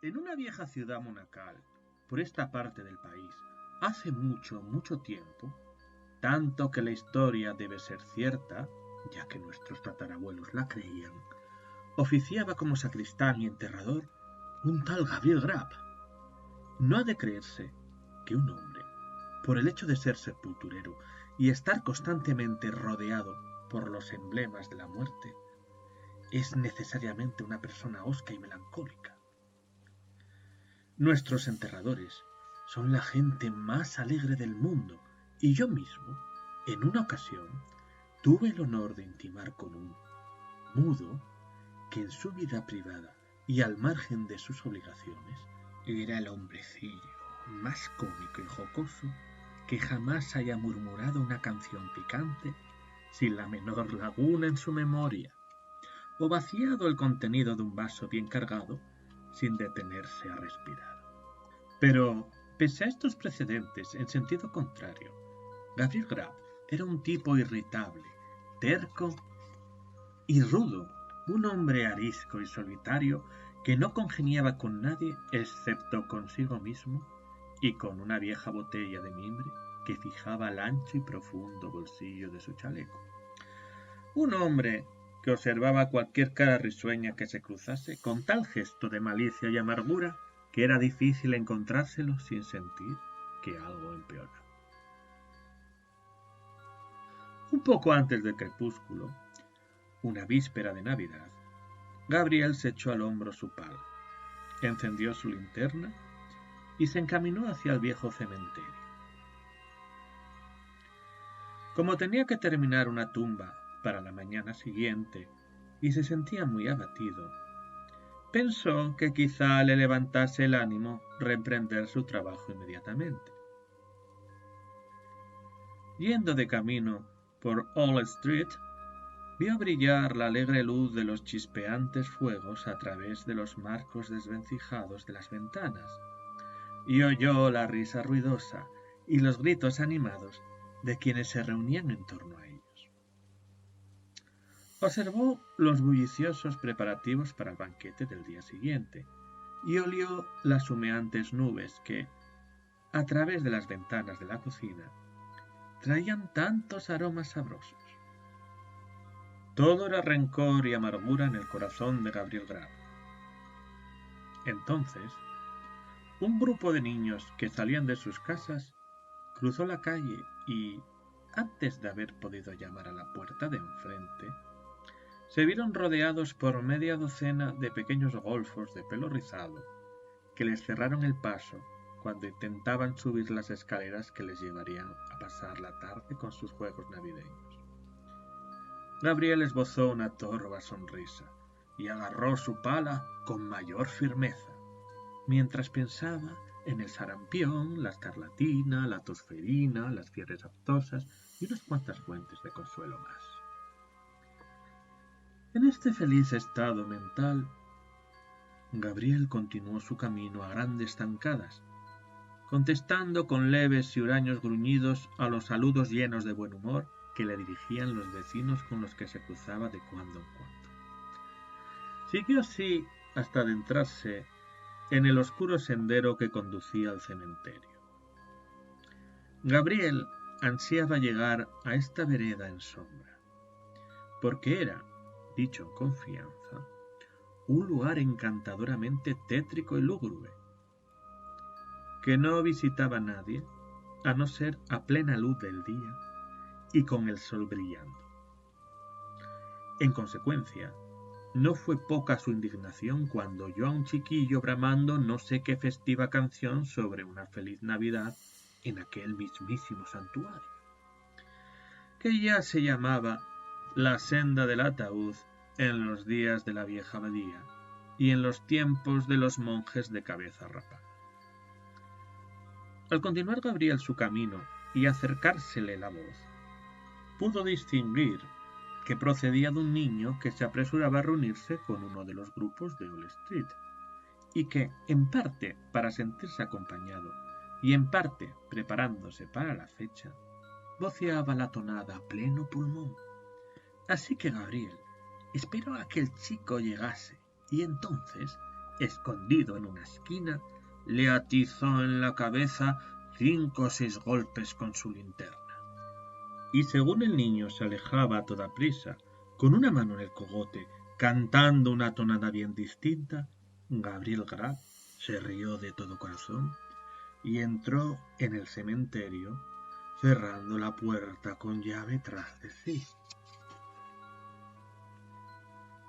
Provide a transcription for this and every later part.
En una vieja ciudad monacal, por esta parte del país, hace mucho, mucho tiempo, tanto que la historia debe ser cierta, ya que nuestros tatarabuelos la creían, oficiaba como sacristán y enterrador un tal Gabriel Grab. No ha de creerse que un hombre, por el hecho de ser sepulturero y estar constantemente rodeado por los emblemas de la muerte, es necesariamente una persona hosca y melancólica. Nuestros enterradores son la gente más alegre del mundo y yo mismo, en una ocasión, tuve el honor de intimar con un mudo que en su vida privada y al margen de sus obligaciones era el hombrecillo más cómico y jocoso que jamás haya murmurado una canción picante sin la menor laguna en su memoria, o vaciado el contenido de un vaso bien cargado sin detenerse a respirar. Pero, pese a estos precedentes en sentido contrario, Gabriel Grab era un tipo irritable, terco y rudo, un hombre arisco y solitario que no congeniaba con nadie excepto consigo mismo y con una vieja botella de mimbre que fijaba al ancho y profundo bolsillo de su chaleco. Un hombre que observaba cualquier cara risueña que se cruzase con tal gesto de malicia y amargura que era difícil encontrárselo sin sentir que algo empeoraba. Un poco antes del crepúsculo, una víspera de Navidad, Gabriel se echó al hombro su pala, encendió su linterna y se encaminó hacia el viejo cementerio. Como tenía que terminar una tumba para la mañana siguiente y se sentía muy abatido, pensó que quizá le levantase el ánimo reemprender su trabajo inmediatamente. Yendo de camino por Old Street, vio brillar la alegre luz de los chispeantes fuegos a través de los marcos desvencijados de las ventanas, y oyó la risa ruidosa y los gritos animados de quienes se reunían en torno a ellos. Observó los bulliciosos preparativos para el banquete del día siguiente y olió las humeantes nubes que, a través de las ventanas de la cocina, traían tantos aromas sabrosos. Todo era rencor y amargura en el corazón de Gabriel Grab. Entonces, un grupo de niños que salían de sus casas cruzó la calle y, antes de haber podido llamar a la puerta de enfrente, se vieron rodeados por media docena de pequeños golfos de pelo rizado que les cerraron el paso cuando intentaban subir las escaleras que les llevarían a pasar la tarde con sus juegos navideños. Gabriel esbozó una torva sonrisa y agarró su pala con mayor firmeza, mientras pensaba en el sarampión, la escarlatina, la tosferina, las fiebres aptosas y unas cuantas fuentes de consuelo más. En este feliz estado mental, Gabriel continuó su camino a grandes zancadas, contestando con leves y huraños gruñidos a los saludos llenos de buen humor que le dirigían los vecinos con los que se cruzaba de cuando en cuando. Siguió así hasta adentrarse en el oscuro sendero que conducía al cementerio. Gabriel ansiaba llegar a esta vereda en sombra, porque era, dicho en confianza, un lugar encantadoramente tétrico y lúgubre, que no visitaba a nadie, a no ser a plena luz del día y con el sol brillando. En consecuencia, no fue poca su indignación cuando oyó a un chiquillo bramando no sé qué festiva canción sobre una feliz Navidad en aquel mismísimo santuario, que ya se llamaba la senda del ataúd en los días de la vieja abadía y en los tiempos de los monjes de cabeza rapada. Al continuar Gabriel su camino y acercársele la voz, pudo distinguir que procedía de un niño que se apresuraba a reunirse con uno de los grupos de Old Street, y que, en parte para sentirse acompañado y en parte preparándose para la fecha, voceaba la tonada a pleno pulmón. Así que Gabriel esperó a que el chico llegase y entonces, escondido en una esquina, le atizó en la cabeza 5 o 6 golpes con su linterna. Y según el niño se alejaba a toda prisa, con una mano en el cogote, cantando una tonada bien distinta, Gabriel Grab se rió de todo corazón y entró en el cementerio, cerrando la puerta con llave tras de sí.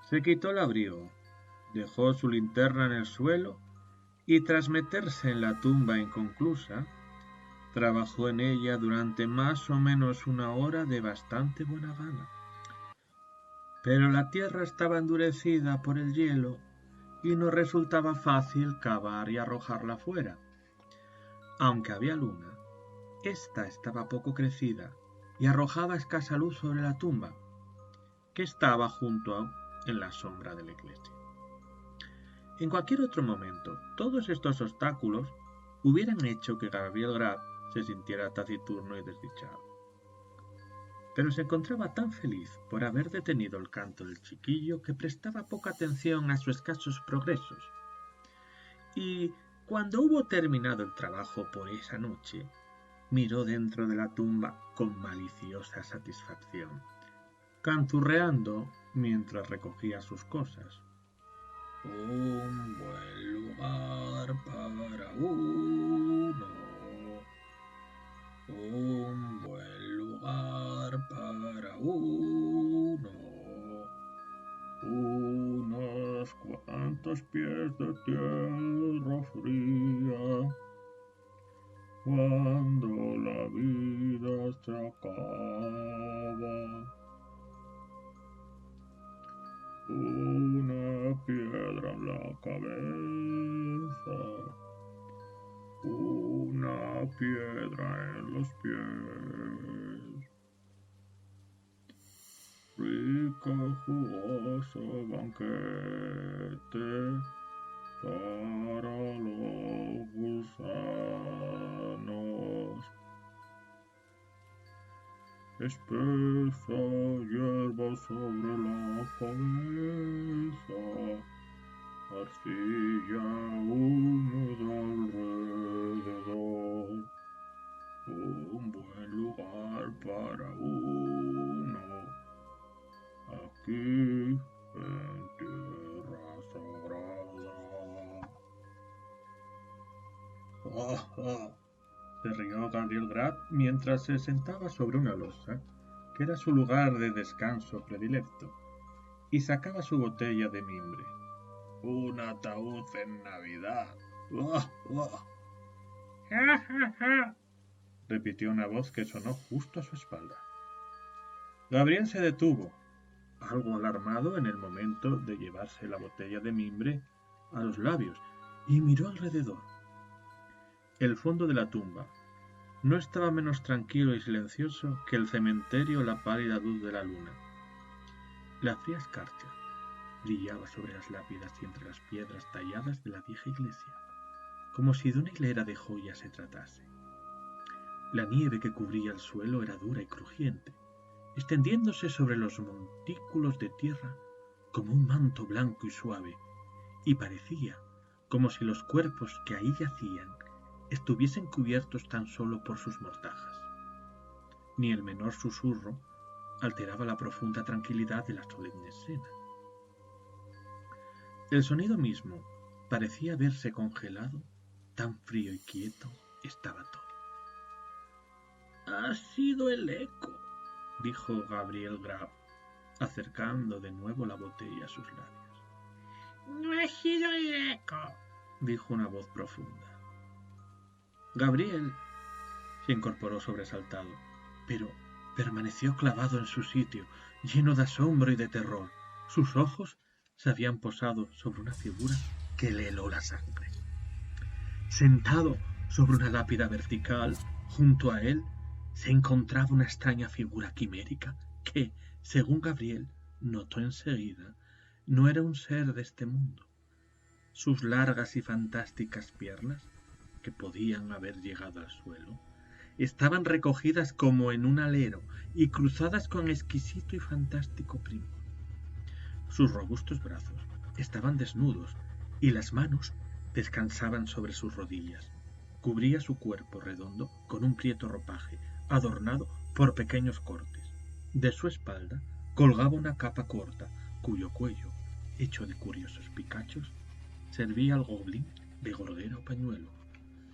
Se quitó el abrigo, dejó su linterna en el suelo y tras meterse en la tumba inconclusa, trabajó en ella durante más o menos 1 hora de bastante buena gana. Pero la tierra estaba endurecida por el hielo y no resultaba fácil cavar y arrojarla fuera. Aunque había luna, ésta estaba poco crecida y arrojaba escasa luz sobre la tumba, que estaba en la sombra de la iglesia. En cualquier otro momento, todos estos obstáculos hubieran hecho que Gabriel Grab se sintiera taciturno y desdichado. Pero se encontraba tan feliz por haber detenido el canto del chiquillo que prestaba poca atención a sus escasos progresos. Y cuando hubo terminado el trabajo por esa noche, miró dentro de la tumba con maliciosa satisfacción, canturreando mientras recogía sus cosas. Un buen lugar para uno. Un buen lugar para uno. Unos cuantos pies de tierra fría. Cuando la vida se acaba. Una piedra en la cabeza, una piedra en los pies. Rico jugoso banquete para los gusanos. Espesa hierba sobre la cabeza, arcilla húmeda alrededor. Un buen lugar para uno, aquí en tierra sagrada. Se rió Gabriel Grab mientras se sentaba sobre una losa, que era su lugar de descanso predilecto, y sacaba su botella de mimbre. Un ataúd en Navidad. ¡Ja, ja, ja!, repitió una voz que sonó justo a su espalda. Gabriel se detuvo, algo alarmado en el momento de llevarse la botella de mimbre a los labios, y miró alrededor. El fondo de la tumba no estaba menos tranquilo y silencioso que el cementerio o la pálida luz de la luna. La fría escarcha brillaba sobre las lápidas y entre las piedras talladas de la vieja iglesia, como si de una hilera de joyas se tratase. La nieve que cubría el suelo era dura y crujiente, extendiéndose sobre los montículos de tierra como un manto blanco y suave, y parecía como si los cuerpos que ahí yacían estuviesen cubiertos tan solo por sus mortajas. Ni el menor susurro alteraba la profunda tranquilidad de la solemne escena. El sonido mismo parecía haberse congelado, tan frío y quieto estaba todo. «Ha sido el eco», dijo Gabriel Grab, acercando de nuevo la botella a sus labios. «No ha sido el eco», dijo una voz profunda. Gabriel se incorporó sobresaltado, pero permaneció clavado en su sitio, lleno de asombro y de terror. Sus ojos se habían posado sobre una figura que le heló la sangre. Sentado sobre una lápida vertical, junto a él, se encontraba una extraña figura quimérica que, según Gabriel notó enseguida, no era un ser de este mundo. Sus largas y fantásticas piernas, que podían haber llegado al suelo, estaban recogidas como en un alero y cruzadas con exquisito y fantástico primor. Sus robustos brazos estaban desnudos y las manos descansaban sobre sus rodillas. Cubría su cuerpo redondo con un prieto ropaje, adornado por pequeños cortes. De su espalda colgaba una capa corta, cuyo cuello, hecho de curiosos picachos, servía al goblin de gordera o pañuelo.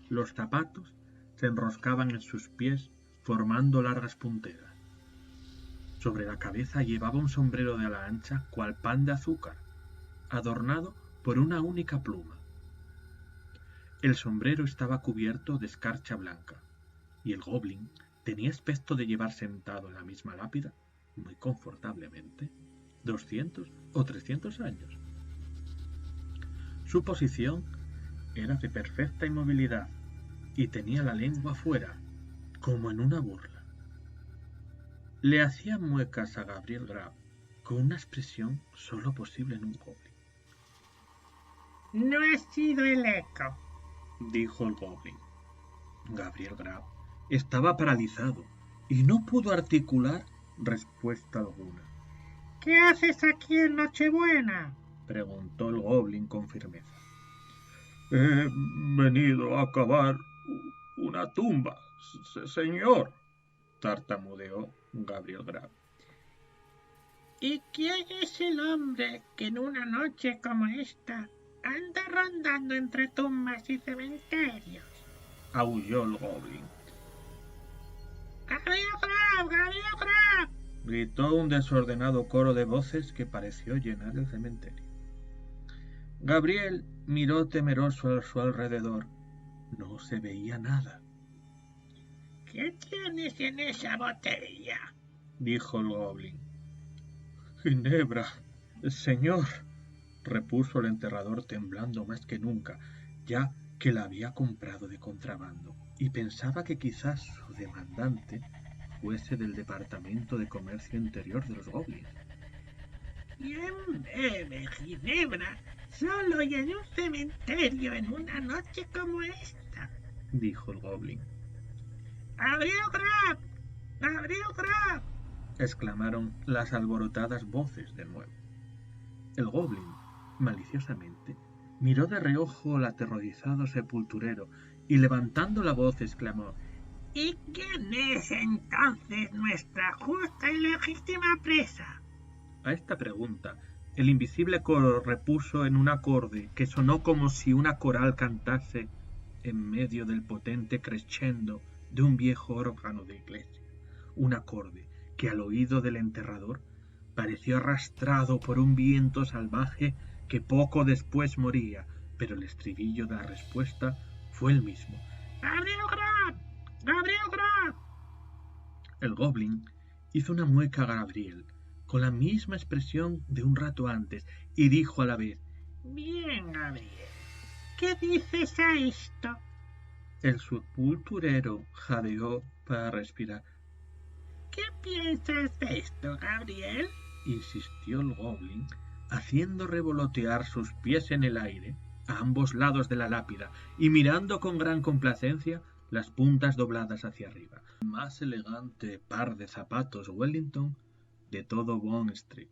Los zapatos se enroscaban en sus pies formando largas punteras. Sobre la cabeza llevaba un sombrero de ala ancha cual pan de azúcar, adornado por una única pluma. El sombrero estaba cubierto de escarcha blanca, y el goblin tenía aspecto de llevar sentado en la misma lápida, muy confortablemente, 200 o 300 años. Su posición era de perfecta inmovilidad, y tenía la lengua fuera, como en una burla. Le hacía muecas a Gabriel Grab con una expresión sólo posible en un goblin. No ha sido el eco, dijo el goblin. Gabriel Grab estaba paralizado y no pudo articular respuesta alguna. ¿Qué haces aquí en Nochebuena? Preguntó el goblin con firmeza. He venido a cavar una tumba, señor, tartamudeó Gabriel Grab. ¿Y quién es el hombre que en una noche como esta anda rondando entre tumbas y cementerios? Aulló el goblin. ¡Gabriel Grab! ¡Gabriel Grab! Gritó un desordenado coro de voces que pareció llenar el cementerio. Gabriel miró temeroso a su alrededor. No se veía nada. ¿Qué tienes en esa botella? Dijo el goblin. Ginebra, señor, repuso el enterrador temblando más que nunca, ya que la había comprado de contrabando, y pensaba que quizás su demandante fuese del Departamento de Comercio Interior de los goblins. ¿Quién bebe ginebra solo y en un cementerio en una noche como esta? Dijo el goblin. ¡Gabriel Grab! ¡Gabriel Grab! Exclamaron las alborotadas voces de nuevo. El goblin, maliciosamente, miró de reojo al aterrorizado sepulturero y levantando la voz exclamó: ¿Y quién es entonces nuestra justa y legítima presa? A esta pregunta, el invisible coro repuso en un acorde que sonó como si una coral cantase en medio del potente crescendo de un viejo órgano de iglesia, un acorde que al oído del enterrador pareció arrastrado por un viento salvaje que poco después moría, pero el estribillo de la respuesta fue el mismo. ¡Gabriel Grab! ¡Gabriel Grab! El goblin hizo una mueca a Gabriel con la misma expresión de un rato antes y dijo a la vez: Bien, Gabriel, ¿qué dices a esto? El sepulturero jadeó para respirar. ¿Qué piensas de esto, Gabriel? Insistió el goblin, haciendo revolotear sus pies en el aire a ambos lados de la lápida y mirando con gran complacencia las puntas dobladas hacia arriba. El más elegante par de zapatos Wellington de todo Bond Street.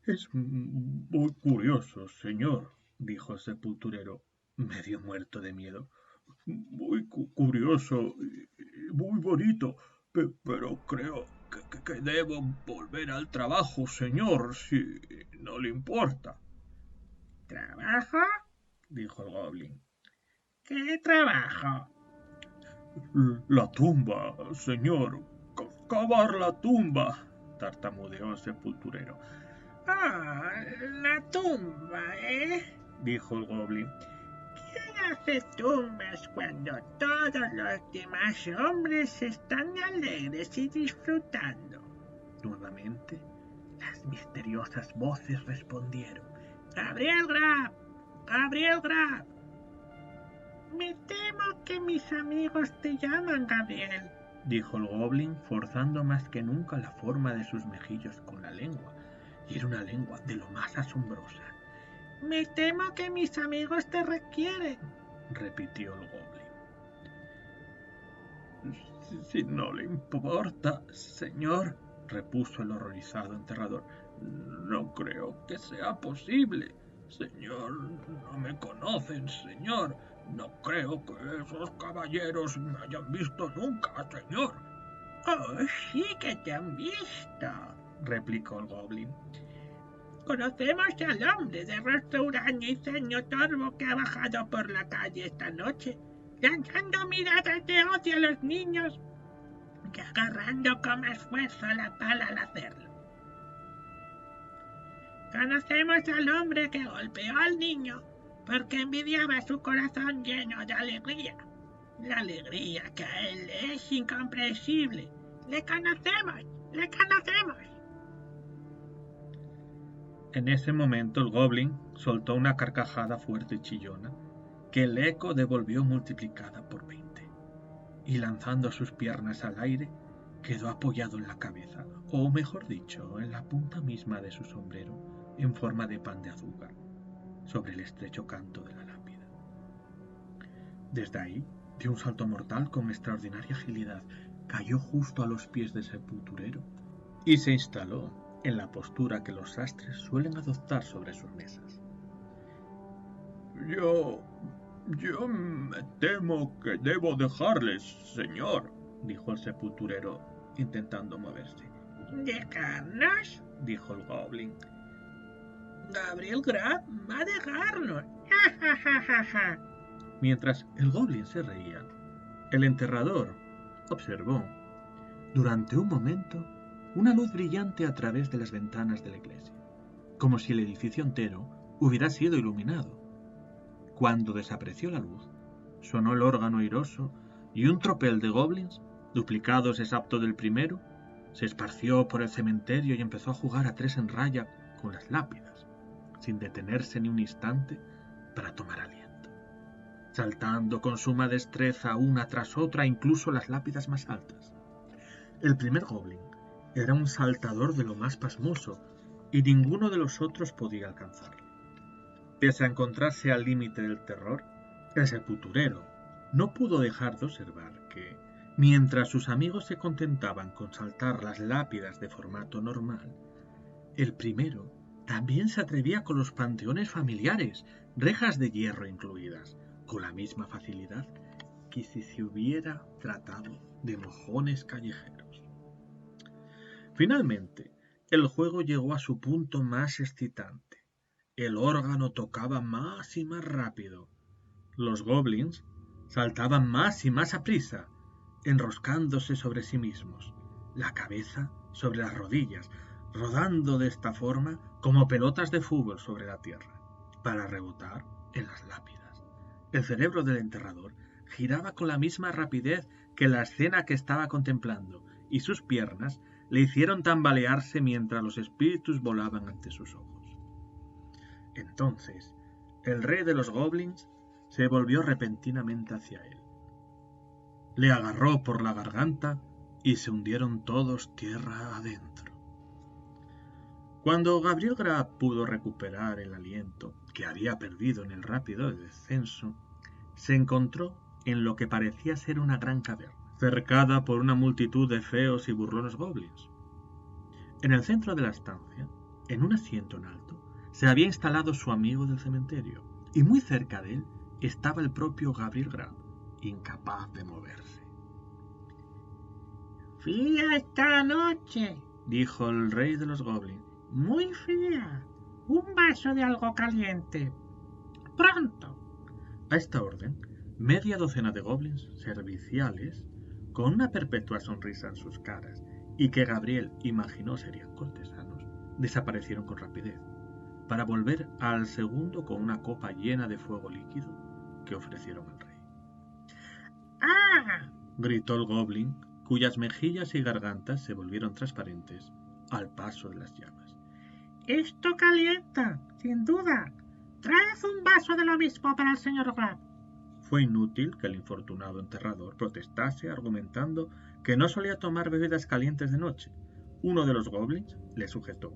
Es muy curioso, señor, dijo el sepulturero, medio muerto de miedo. Muy curioso y muy bonito, pero creo que debo volver al trabajo, señor, si no le importa. ¿Trabajo? Dijo el goblin. ¿Qué trabajo? La tumba, señor. Cavar la tumba, tartamudeó el sepulturero. Ah, la tumba, dijo el goblin. ¿Quién hace tumbas cuando todos los demás hombres están alegres y disfrutando? Nuevamente, las misteriosas voces respondieron: ¡Gabriel Grab! ¡Gabriel Grab! Me temo que mis amigos te llaman, Gabriel, dijo el goblin, forzando más que nunca la forma de sus mejillos con la lengua, y era una lengua de lo más asombrosa. Me temo que mis amigos te requieren, repitió el goblin. Si no le importa, señor, repuso el horrorizado enterrador, no creo que sea posible. Señor, no me conocen, señor. No creo que esos caballeros me hayan visto nunca, señor. Oh, sí que te han visto, replicó el goblin. Conocemos al hombre de rostro huraño y ceño torvo que ha bajado por la calle esta noche, lanzando miradas de odio a los niños y agarrando con más fuerza la pala al hacerlo. Conocemos al hombre que golpeó al niño porque envidiaba su corazón lleno de alegría. La alegría que a él es incomprensible. ¡Le conocemos! ¡Le conocemos! En ese momento el goblin soltó una carcajada fuerte y chillona, que el eco devolvió multiplicada por 20, y lanzando sus piernas al aire, quedó apoyado en la cabeza, o mejor dicho, en la punta misma de su sombrero, en forma de pan de azúcar, sobre el estrecho canto de la lápida. Desde ahí, dio un salto mortal con extraordinaria agilidad, cayó justo a los pies del sepulturero y se instaló en la postura que los sastres suelen adoptar sobre sus mesas. Yo me temo que debo dejarles, señor, dijo el sepulturero, intentando moverse. ¿Dejarnos?, dijo el goblin. Gabriel Grab va a dejarnos. ¡Ja, ja, ja, ja, ja! Mientras el goblin se reía, el enterrador observó, durante un momento, una luz brillante a través de las ventanas de la iglesia, como si el edificio entero hubiera sido iluminado. Cuando desapareció la luz, sonó el órgano airoso y un tropel de goblins, duplicados excepto del primero, se esparció por el cementerio y empezó a jugar a 3 en raya con las lápidas, sin detenerse ni un instante para tomar aliento, saltando con suma destreza una tras otra, incluso las lápidas más altas. El primer goblin era un saltador de lo más pasmoso, y ninguno de los otros podía alcanzarlo. Pese a encontrarse al límite del terror, el sepulturero no pudo dejar de observar que, mientras sus amigos se contentaban con saltar las lápidas de formato normal, el primero también se atrevía con los panteones familiares, rejas de hierro incluidas, con la misma facilidad que si se hubiera tratado de mojones callejeros. Finalmente, el juego llegó a su punto más excitante. El órgano tocaba más y más rápido. Los goblins saltaban más y más aprisa, enroscándose sobre sí mismos, la cabeza sobre las rodillas, rodando de esta forma como pelotas de fútbol sobre la tierra, para rebotar en las lápidas. El cerebro del enterrador giraba con la misma rapidez que la escena que estaba contemplando, y sus piernas le hicieron tambalearse mientras los espíritus volaban ante sus ojos. Entonces, el rey de los goblins se volvió repentinamente hacia él. Le agarró por la garganta y se hundieron todos tierra adentro. Cuando Gabriel Grab pudo recuperar el aliento que había perdido en el rápido descenso, se encontró en lo que parecía ser una gran caverna, cercada por una multitud de feos y burlones goblins. En el centro de la estancia, en un asiento en alto, se había instalado su amigo del cementerio, y muy cerca de él estaba el propio Gabriel Grab, incapaz de moverse. «Fría esta noche», dijo el rey de los goblins. «Muy fría. Un vaso de algo caliente. Pronto». A esta orden, media docena de goblins serviciales, con una perpetua sonrisa en sus caras, y que Gabriel imaginó serían cortesanos, desaparecieron con rapidez, para volver al segundo con una copa llena de fuego líquido que ofrecieron al rey. ¡Ah!, gritó el goblin, cuyas mejillas y gargantas se volvieron transparentes al paso de las llamas. «Esto calienta, sin duda. Traed un vaso de lo mismo para el señor Grab». Fue inútil que el infortunado enterrador protestase argumentando que no solía tomar bebidas calientes de noche. Uno de los goblins le sujetó,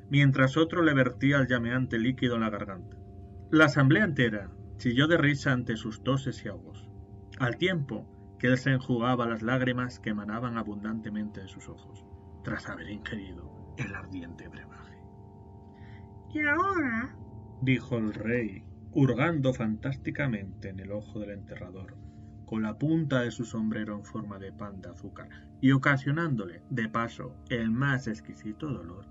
mientras otro le vertía el llameante líquido en la garganta. La asamblea entera chilló de risa ante sus toses y ahogos, al tiempo que él se enjugaba las lágrimas que emanaban abundantemente de sus ojos, tras haber ingerido el ardiente brebaje. «Y ahora», dijo el rey, hurgando fantásticamente en el ojo del enterrador, con la punta de su sombrero en forma de pan de azúcar, y ocasionándole, de paso, el más exquisito dolor.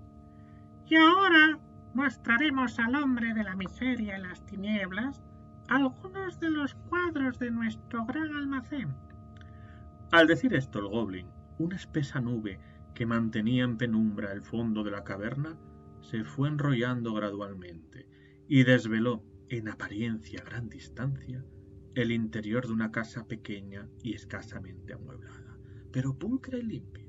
Y ahora mostraremos al hombre de la miseria y las tinieblas algunos de los cuadros de nuestro gran almacén. Al decir esto el goblin, una espesa nube que mantenía en penumbra el fondo de la caverna, se fue enrollando gradualmente y desveló, en apariencia a gran distancia, el interior de una casa pequeña y escasamente amueblada, pero pulcra y limpia.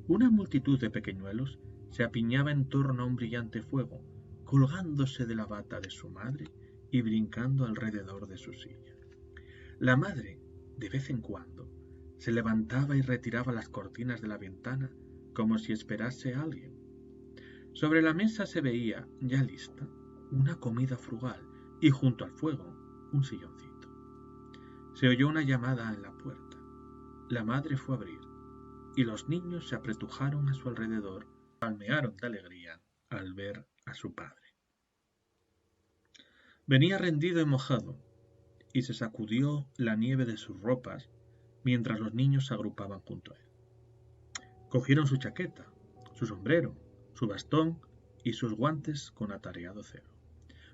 Una multitud de pequeñuelos se apiñaba en torno a un brillante fuego, colgándose de la bata de su madre y brincando alrededor de su silla. La madre, de vez en cuando, se levantaba y retiraba las cortinas de la ventana como si esperase a alguien. Sobre la mesa se veía, ya lista, una comida frugal y junto al fuego un silloncito. Se oyó una llamada en la puerta. La madre fue a abrir y los niños se apretujaron a su alrededor, palmearon de alegría al ver a su padre. Venía rendido y mojado y se sacudió la nieve de sus ropas mientras los niños se agrupaban junto a él. Cogieron su chaqueta, su sombrero, su bastón y sus guantes con atareado celo.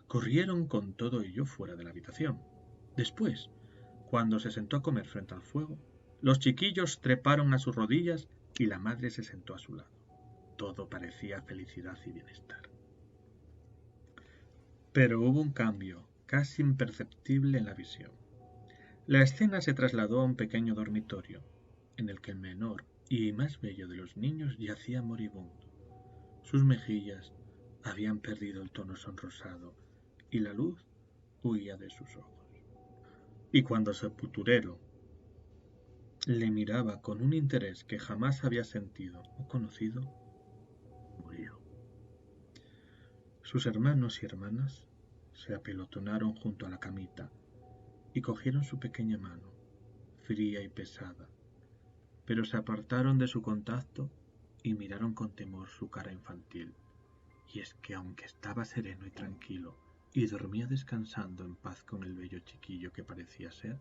Corrieron con todo ello fuera de la habitación. Después, cuando se sentó a comer frente al fuego, los chiquillos treparon a sus rodillas y la madre se sentó a su lado. Todo parecía felicidad y bienestar. Pero hubo un cambio casi imperceptible en la visión. La escena se trasladó a un pequeño dormitorio, en el que el menor y más bello de los niños yacía moribundo. Sus mejillas habían perdido el tono sonrosado y la luz huía de sus ojos. Y cuando el sepulturero le miraba con un interés que jamás había sentido o conocido, murió. Sus hermanos y hermanas se apelotonaron junto a la camita y cogieron su pequeña mano, fría y pesada, pero se apartaron de su contacto y miraron con temor su cara infantil. Y es que aunque estaba sereno y tranquilo y dormía descansando en paz con el bello chiquillo que parecía ser,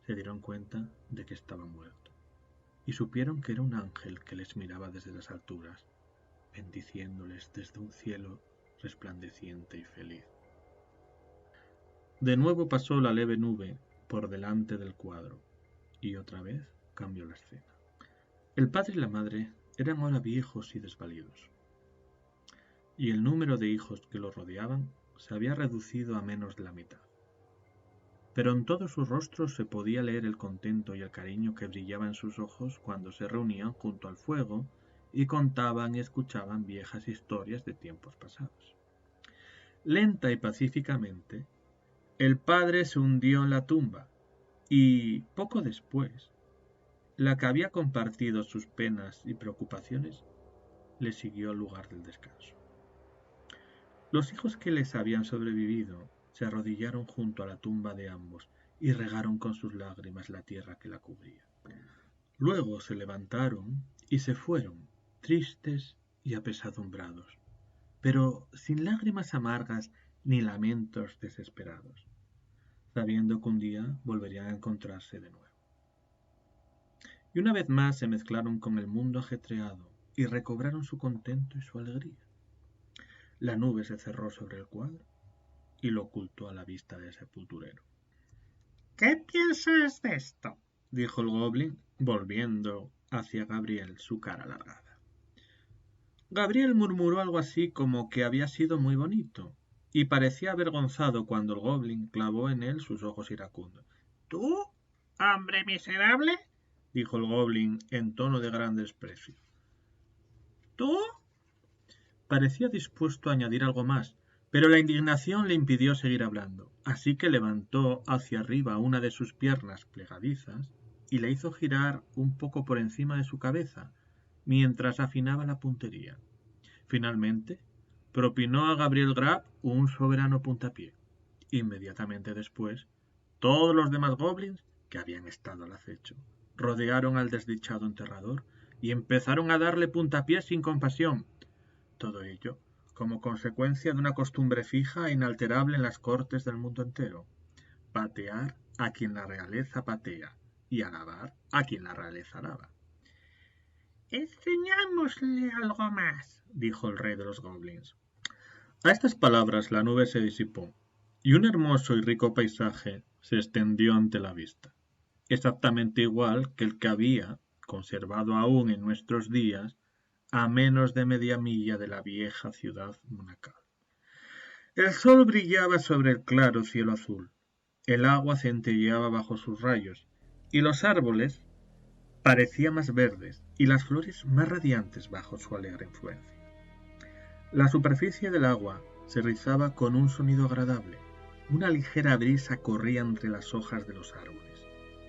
se dieron cuenta de que estaba muerto y supieron que era un ángel que les miraba desde las alturas, bendiciéndoles desde un cielo resplandeciente y feliz. De nuevo pasó la leve nube por delante del cuadro y otra vez cambió la escena. El padre y la madre eran ahora viejos y desvalidos, y el número de hijos que los rodeaban se había reducido a menos de la mitad. Pero en todos sus rostros se podía leer el contento y el cariño que brillaba en sus ojos cuando se reunían junto al fuego y contaban y escuchaban viejas historias de tiempos pasados. Lenta y pacíficamente, el padre se hundió en la tumba y, poco después, la que había compartido sus penas y preocupaciones le siguió al lugar del descanso. Los hijos que les habían sobrevivido se arrodillaron junto a la tumba de ambos y regaron con sus lágrimas la tierra que la cubría. Luego se levantaron y se fueron, tristes y apesadumbrados, pero sin lágrimas amargas ni lamentos desesperados, sabiendo que un día volverían a encontrarse de nuevo. Y una vez más se mezclaron con el mundo ajetreado y recobraron su contento y su alegría. La nube se cerró sobre el cuadro y lo ocultó a la vista del sepulturero. ¿Qué piensas de esto?, dijo el goblin, volviendo hacia Gabriel su cara alargada. Gabriel murmuró algo así como que había sido muy bonito, y parecía avergonzado cuando el goblin clavó en él sus ojos iracundos. ¿Tú, hombre miserable?, dijo el goblin en tono de gran desprecio. ¿Tú? Parecía dispuesto a añadir algo más, pero la indignación le impidió seguir hablando, así que levantó hacia arriba una de sus piernas plegadizas y la hizo girar un poco por encima de su cabeza, mientras afinaba la puntería. Finalmente, propinó a Gabriel Grab un soberano puntapié. Inmediatamente después, todos los demás goblins, que habían estado al acecho, rodearon al desdichado enterrador y empezaron a darle puntapiés sin compasión. Todo ello como consecuencia de una costumbre fija e inalterable en las cortes del mundo entero: patear a quien la realeza patea y alabar a quien la realeza alaba. Enseñámosle algo más, dijo el rey de los goblins. A estas palabras la nube se disipó, y un hermoso y rico paisaje se extendió ante la vista, exactamente igual que el que había conservado aún en nuestros días a menos de media milla de la vieja ciudad monacal. El sol brillaba sobre el claro cielo azul, el agua centelleaba bajo sus rayos, y los árboles parecían más verdes y las flores más radiantes bajo su alegre influencia. La superficie del agua se rizaba con un sonido agradable. Una ligera brisa corría entre las hojas de los árboles,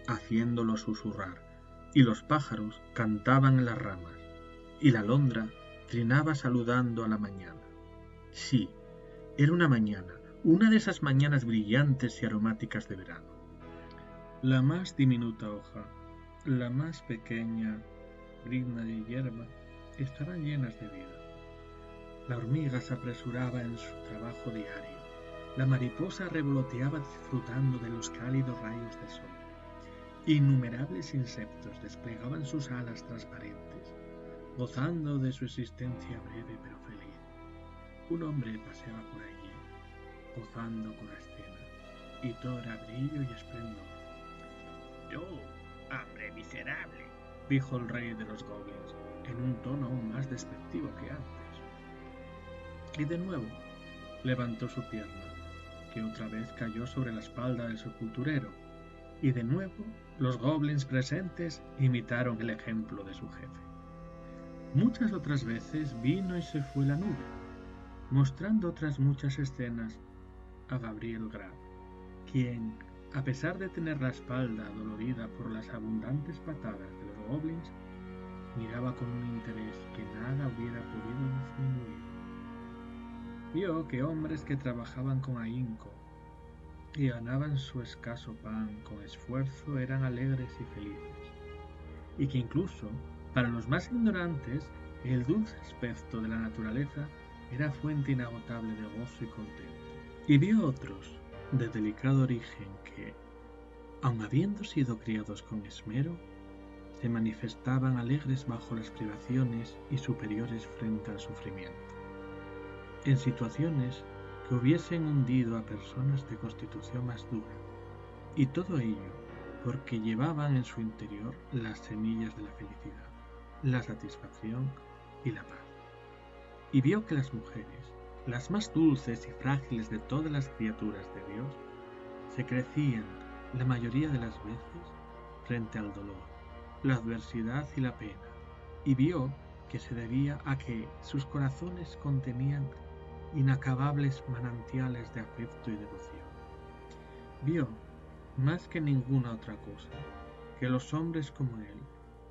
haciéndolos susurrar, y los pájaros cantaban en las ramas, y la alondra trinaba saludando a la mañana. Sí, era una mañana, una de esas mañanas brillantes y aromáticas de verano. La más diminuta hoja, la más pequeña brizna de hierba, estaban llenas de vida. La hormiga se apresuraba en su trabajo diario. La mariposa revoloteaba disfrutando de los cálidos rayos de sol. Innumerables insectos desplegaban sus alas transparentes, gozando de su existencia breve pero feliz. Un hombre paseaba por allí, gozando con la escena, y todo era brillo y esplendor. Tú, hombre miserable, dijo el rey de los goblins, en un tono aún más despectivo que antes. Y de nuevo levantó su pierna, que otra vez cayó sobre la espalda del sepulturero, y de nuevo los goblins presentes imitaron el ejemplo de su jefe. Muchas otras veces vino y se fue la nube, mostrando otras muchas escenas a Gabriel Grab, quien, a pesar de tener la espalda dolorida por las abundantes patadas de los goblins, miraba con un interés que nada hubiera podido disminuir. Vio que hombres que trabajaban con ahínco y ganaban su escaso pan con esfuerzo eran alegres y felices, y que incluso para los más ignorantes el dulce aspecto de la naturaleza era fuente inagotable de gozo y contento. Y vio otros de delicado origen que, aun habiendo sido criados con esmero, se manifestaban alegres bajo las privaciones y superiores frente al sufrimiento, en situaciones que hubiesen hundido a personas de constitución más dura, y todo ello porque llevaban en su interior las semillas de la felicidad, la satisfacción y la paz. Y vio que las mujeres, las más dulces y frágiles de todas las criaturas de Dios, se crecían la mayoría de las veces frente al dolor, la adversidad y la pena, y vio que se debía a que sus corazones contenían inacabables manantiales de afecto y devoción. Vio, más que ninguna otra cosa, que los hombres como él,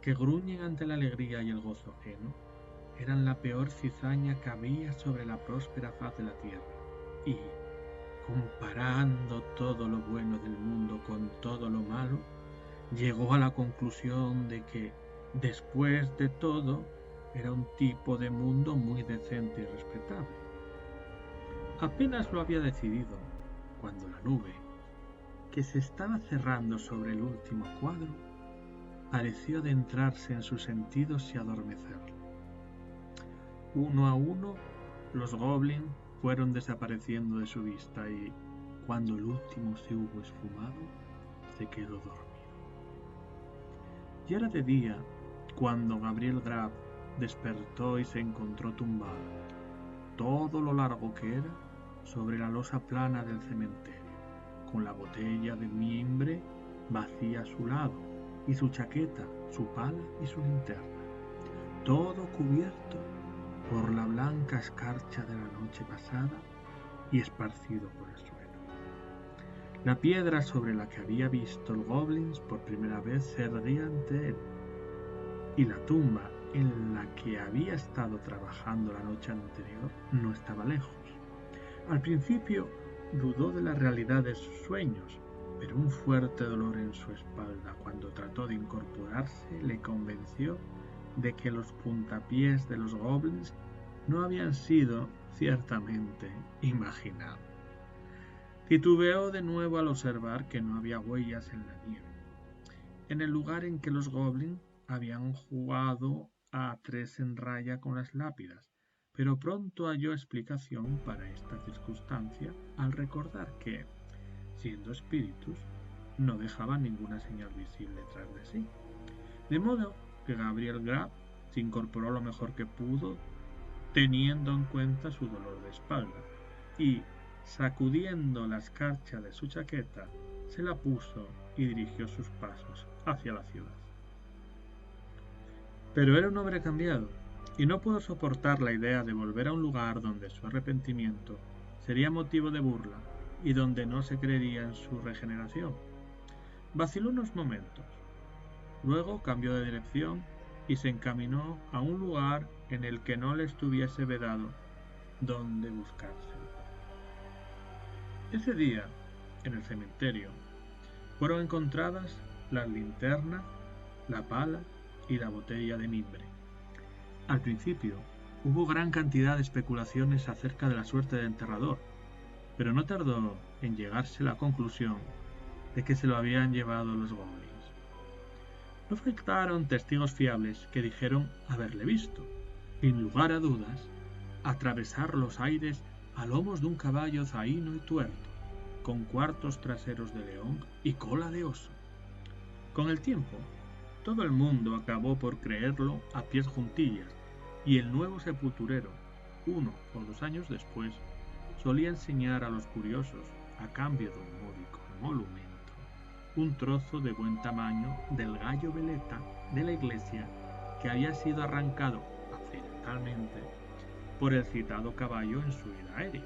que gruñen ante la alegría y el gozo ajeno, eran la peor cizaña que había sobre la próspera faz de la tierra, y, comparando todo lo bueno del mundo con todo lo malo, llegó a la conclusión de que, después de todo, era un tipo de mundo muy decente y respetable. Apenas lo había decidido, cuando la nube, que se estaba cerrando sobre el último cuadro, pareció adentrarse en sus sentidos y adormecerlo. Uno a uno, los goblins fueron desapareciendo de su vista y, cuando el último se hubo esfumado, se quedó dormido. Ya era de día cuando Gabriel Grab despertó y se encontró tumbado, todo lo largo que era, sobre la losa plana del cementerio, con la botella de mimbre vacía a su lado, y su chaqueta, su pala y su linterna, todo cubierto por la blanca escarcha de la noche pasada y esparcido por el suelo. La piedra sobre la que había visto el goblins por primera vez se erguía ante él, y la tumba en la que había estado trabajando la noche anterior no estaba lejos. Al principio dudó de la realidad de sus sueños, pero un fuerte dolor en su espalda cuando trató de incorporarse le convenció de que los puntapiés de los goblins no habían sido ciertamente imaginaba. Titubeó de nuevo al observar que no había huellas en la nieve, en el lugar en que los goblins habían jugado a 3 en raya con las lápidas, pero pronto halló explicación para esta circunstancia al recordar que, siendo espíritus, no dejaban ninguna señal visible tras de sí. De modo que Gabriel Graff se incorporó lo mejor que pudo, teniendo en cuenta su dolor de espalda, y, sacudiendo la escarcha de su chaqueta, se la puso y dirigió sus pasos hacia la ciudad. Pero era un hombre cambiado, y no pudo soportar la idea de volver a un lugar donde su arrepentimiento sería motivo de burla y donde no se creería en su regeneración. Vaciló unos momentos, luego cambió de dirección y se encaminó a un lugar en el que no le estuviese vedado donde buscarse. Ese día, en el cementerio, fueron encontradas las linternas, la pala y la botella de mimbre. Al principio, hubo gran cantidad de especulaciones acerca de la suerte del enterrador, pero no tardó en llegarse a la conclusión de que se lo habían llevado los goblins. No faltaron testigos fiables que dijeron haberle visto, sin lugar a dudas, atravesar los aires a lomos de un caballo zaino y tuerto, con cuartos traseros de león y cola de oso. Con el tiempo, todo el mundo acabó por creerlo a pies juntillas, y el nuevo sepulturero, 1 o 2 años después, solía enseñar a los curiosos, a cambio de un módico emolumento, un trozo de buen tamaño del gallo veleta de la iglesia que había sido arrancado accidentalmente por el citado caballo en su ida aérea.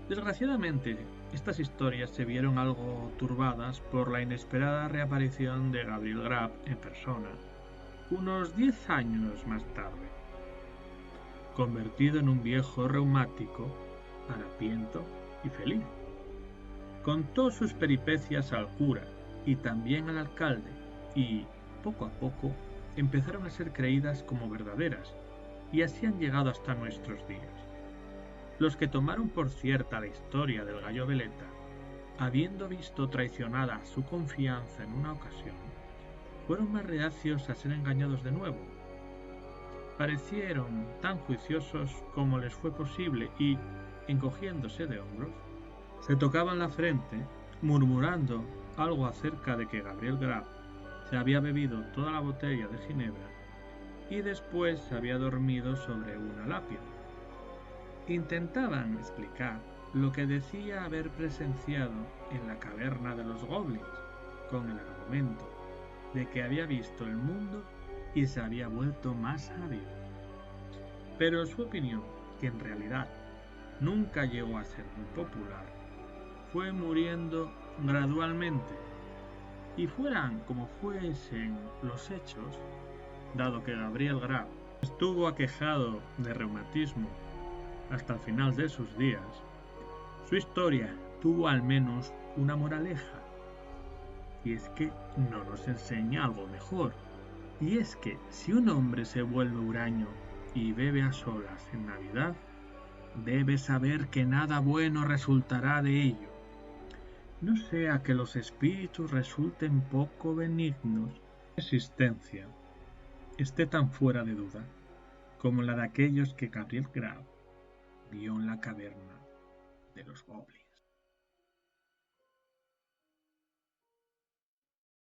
Desgraciadamente, estas historias se vieron algo turbadas por la inesperada reaparición de Gabriel Graff en persona, unos 10 años más tarde, convertido en un viejo reumático, harapiento y feliz. Contó sus peripecias al cura y también al alcalde, y, poco a poco, empezaron a ser creídas como verdaderas, y así han llegado hasta nuestros días. Los que tomaron por cierta la historia del gallo veleta, habiendo visto traicionada su confianza en una ocasión, fueron más reacios a ser engañados de nuevo. Parecieron tan juiciosos como les fue posible y, encogiéndose de hombros, se tocaban la frente, murmurando algo acerca de que Gabriel Graff se había bebido toda la botella de ginebra y después se había dormido sobre una lápida. Intentaban explicar lo que decía haber presenciado en la caverna de los goblins, con el argumento de que había visto el mundo y se había vuelto más sabio. Pero su opinión, que en realidad nunca llegó a ser muy popular, fue muriendo gradualmente, y fueran como fuesen los hechos, dado que Gabriel Graff estuvo aquejado de reumatismo hasta el final de sus días, su historia tuvo al menos una moraleja, y es que no nos enseña algo mejor, y es que si un hombre se vuelve huraño y bebe a solas en Navidad, debe saber que nada bueno resultará de ello. No sea que los espíritus resulten poco benignos, su existencia esté tan fuera de duda como la de aquellos que Gabriel Graff vio en la caverna de los goblins.